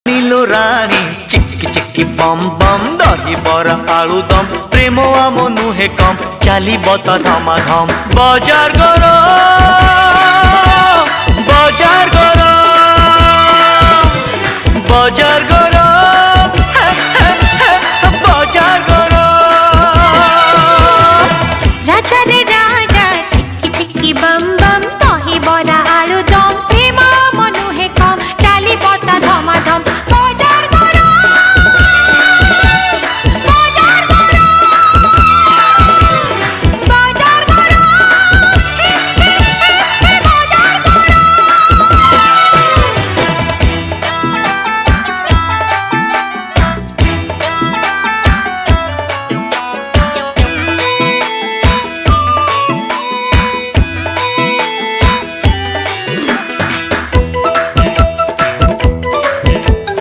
नीलो रानी चिक्की चिक्की बम बम दही बरा आलू दम प्रेम आम नुहे कम चाली बत धमा धम बजार गरम बजार गरम बजार गरम।